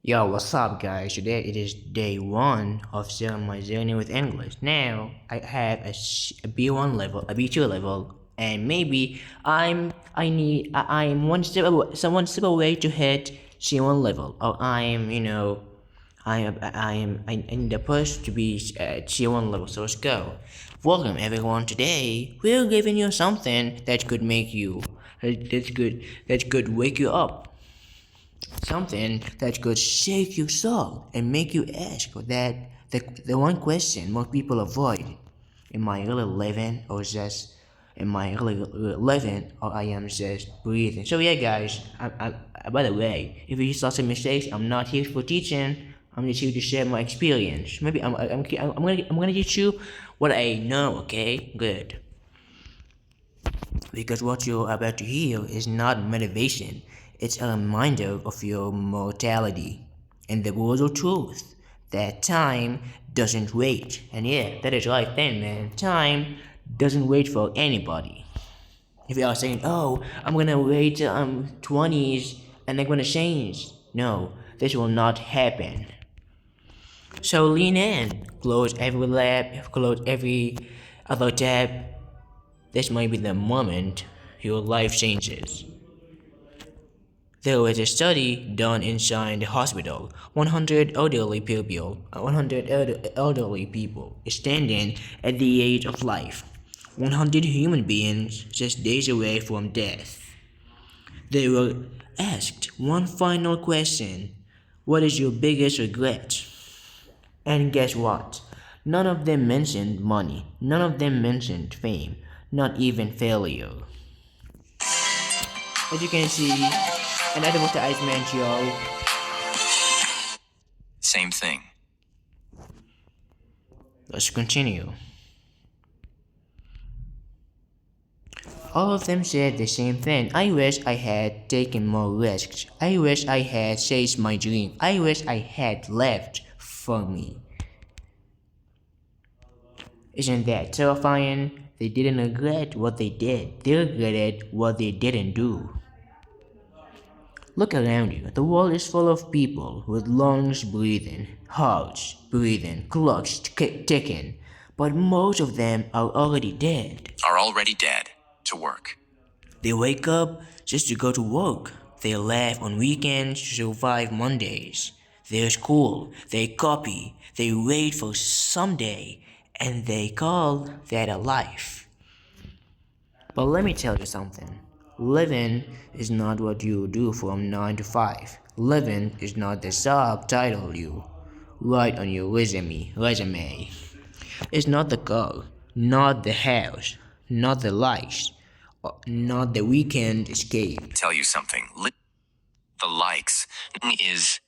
Yo, what's up, guys? Today it is day one of sharing my journey with English. Now I have a B1 level, a B2 level, and maybe I'm one step away to hit C1 level, or I need a push to be C1 level. So let's go. Welcome everyone. Today we're giving you something that could make you that could wake you up, something that could shake your soul and make you ask the one question most people avoid. Am I really living, or just am I really living, or I am just breathing? So yeah, guys, by the way, if you saw some mistakes, I'm not here for teaching. I'm just here to share my experience. Maybe I'm gonna teach you what I know. Okay, good. Because what you're about to hear is not motivation, it's a reminder of your mortality and the brutal truth that time doesn't wait. And yeah, that is right then, man. Time doesn't wait for anybody. If you are saying, oh, I'm gonna wait till I'm 20s and I'm gonna change, no, this will not happen. So lean in, close every lab, close every other tab. This might be the moment your life changes. There was a study done inside the hospital. 100 elderly people standing at the edge of life. 100 human beings just days away from death. They were asked one final question: what is your biggest regret? And guess what? None of them mentioned money. None of them mentioned fame. Not even failure. As you can see, an advertisement, yo. Same thing. Let's continue. All of them said the same thing. I wish I had taken more risks. I wish I had chased my dream. I wish I had left for me. Isn't that terrifying? They didn't regret what they did. They regretted what they didn't do. Look around you. The world is full of people with lungs breathing, hearts breathing, clocks ticking. But most of them are already dead. Are already dead. To work. They wake up just to go to work. They laugh on weekends to survive Mondays. They're school, they copy, they wait for someday, and they call that a life. But let me tell you something. Living is not what you do from 9 to 5. Living is not the job title you write on your resume. It's not the car, not the house, not the lights, not the weekend escape. Tell you something. The likes is.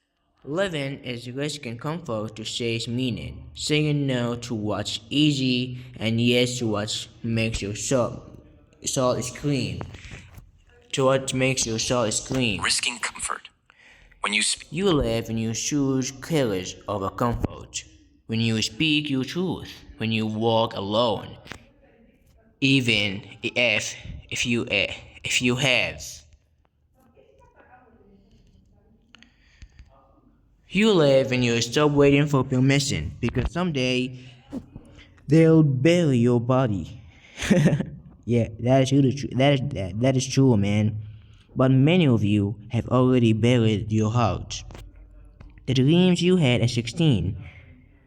Living is risk and comfort to chase meaning, saying no to what's easy and yes to what makes your soul scream. To what makes your soul scream. Risking comfort. When you speak. You live and you choose courage over comfort. When you speak your truth. When you walk alone. Even if you have. You live and you stop waiting for permission because someday they'll bury your body. Yeah, that is true, man. But many of you have already buried your heart. The dreams you had at 16,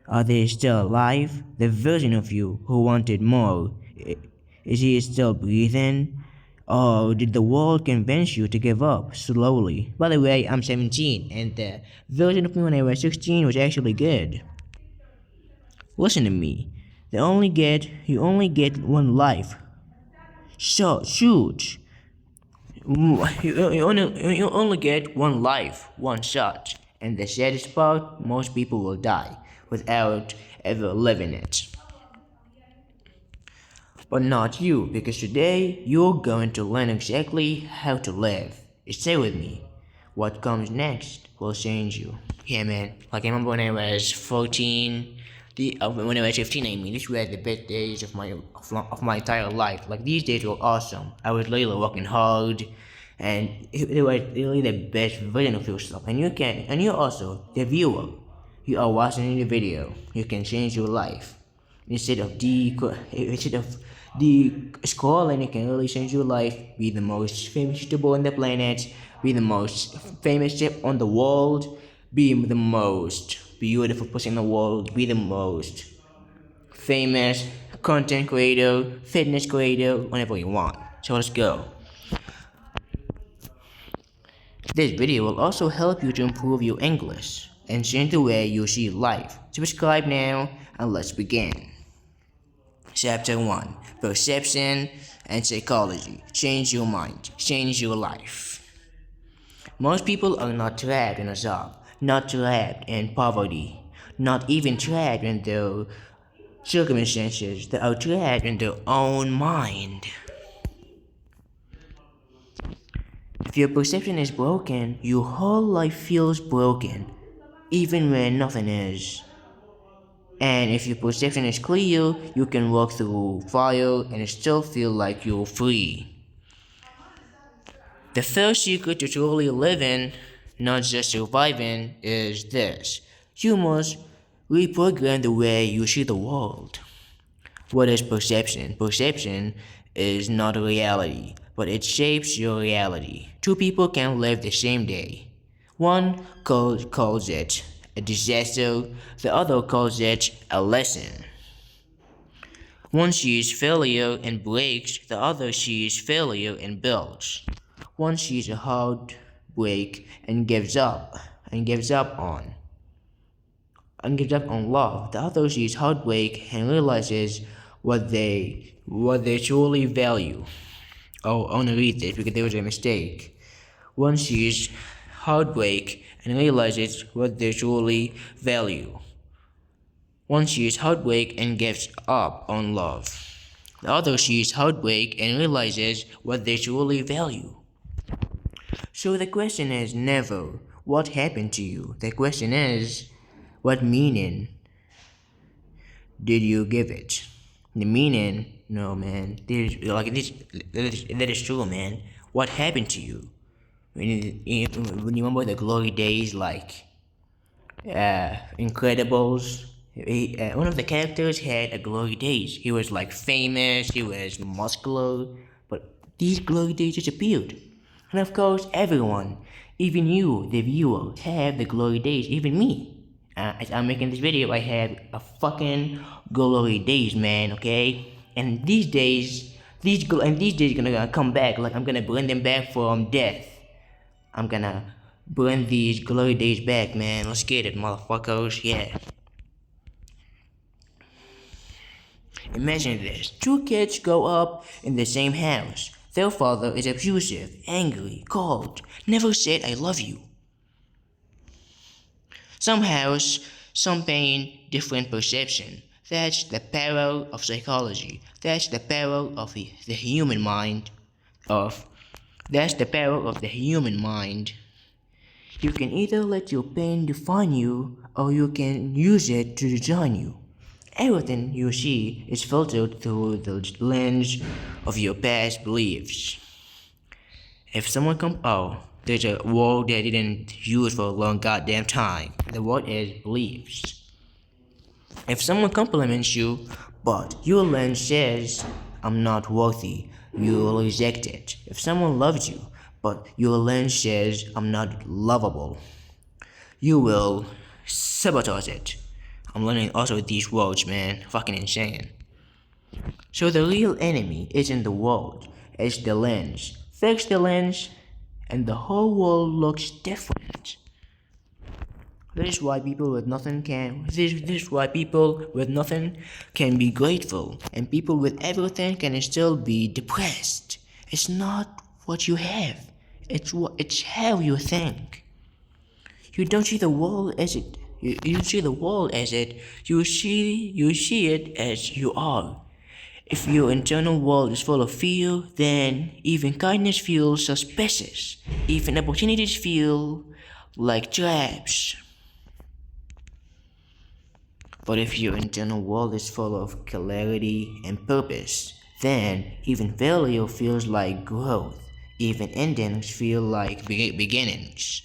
are they still alive? The version of you who wanted more, is he still breathing? Or did the world convince you to give up slowly? By the way, I'm 17, and the version of me when I was 16 was actually good. Listen to me. You only get one life. So shoot. You only get one life, one shot. And the saddest part, most people will die without ever living it. But not you, because today you're going to learn exactly how to live. Stay with me. What comes next will change you. Yeah, man. Like I remember when I was 14, when I was 15, I mean, these were the best days of my entire life. Like these days were awesome. I was literally working hard, and it was really the best version of yourself. And you're also the viewer. You are watching the video. You can change your life instead of the scrolling. You can really change your life. Be the most famous YouTuber on the planet. Be the most famous chef on the world. Be the most beautiful person in the world. Be the most famous content creator, fitness creator, whatever you want. So let's go. This video will also help you to improve your English and change the way you see life. Subscribe now and let's begin. Chapter 1: Perception and Psychology. Change your mind, change your life. Most people are not trapped in a job, not trapped in poverty, not even trapped in their circumstances. They are trapped in their own mind. If your perception is broken, your whole life feels broken, even when nothing is. And if your perception is clear, you can walk through fire and still feel like you're free. The first secret to truly living, not just surviving, is this: you must reprogram the way you see the world. What is perception? Perception is not a reality, but it shapes your reality. Two people can live the same day. One calls it a disaster, the other calls it a lesson. One sees failure and breaks, the other sees failure and builds. One sees a hard break and gives up on love. The other sees heartbreak and realizes what they truly value. Oh, I want to read this because there was a mistake. One sees heartbreak and realizes what they truly value. One sees heartbreak and gives up on love. The other sees heartbreak and realizes what they truly value. So the question is never what happened to you. The question is, what meaning did you give it? The meaning, no man, that is true, man. What happened to you? When you remember the glory days, like Incredibles, one of the characters had a glory days. He was like famous, he was muscular, but these glory days disappeared. And of course, everyone, even you, the viewer, have the glory days, even me. As I'm making this video, I have a fucking glory days, man, okay? And these days gonna come back, like I'm gonna bring them back from death. I'm gonna bring these glory days back, man. Let's get it, motherfuckers, yeah. Imagine this. Two kids grow up in the same house. Their father is abusive, angry, cold, never said I love you. Some house, some pain, different perception. That's the power of psychology. That's the power of the human mind. That's the power of the human mind. You can either let your pain define you, or you can use it to design you. Everything you see is filtered through the lens of your past beliefs. If someone there's a word that I didn't use for a long goddamn time. The word is beliefs. If someone compliments you, but your lens says, I'm not worthy, you will reject it. If someone loves you, but your lens says, I'm not lovable, you will sabotage it. I'm learning also these words, man. Fucking insane. So the real enemy isn't the world, it's the lens. Fix the lens, and the whole world looks different. This is why people with nothing can be grateful, and people with everything can still be depressed. It's not what you have, it's how you think. You don't see the world as it. You see the world as it. You see it as you are. If your internal world is full of fear, then even kindness feels suspicious. Even opportunities feel like traps. But if your internal world is full of clarity and purpose, then even failure feels like growth. Even endings feel like beginnings.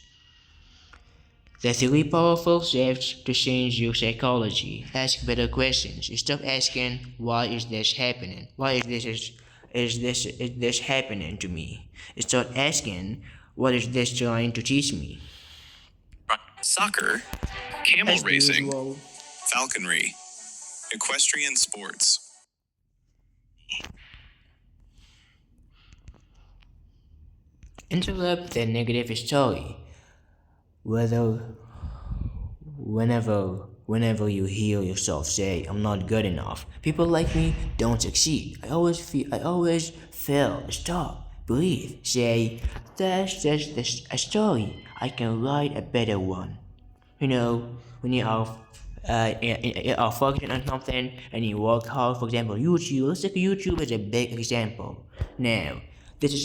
The three powerful steps to change your psychology. Ask better questions. Stop asking, why is this happening? Why is this happening to me? Start asking, what is this trying to teach me? Soccer, camel As racing, usual, falconry, equestrian sports. interrupt the negative story. Whenever you hear yourself say, I'm not good enough, people like me don't succeed, I always fail. Stop, breathe, say, that's just a story, I can write a better one. You know, when you are focusing on something and you work hard, for example, YouTube, let's take YouTube as a big example. Now, this is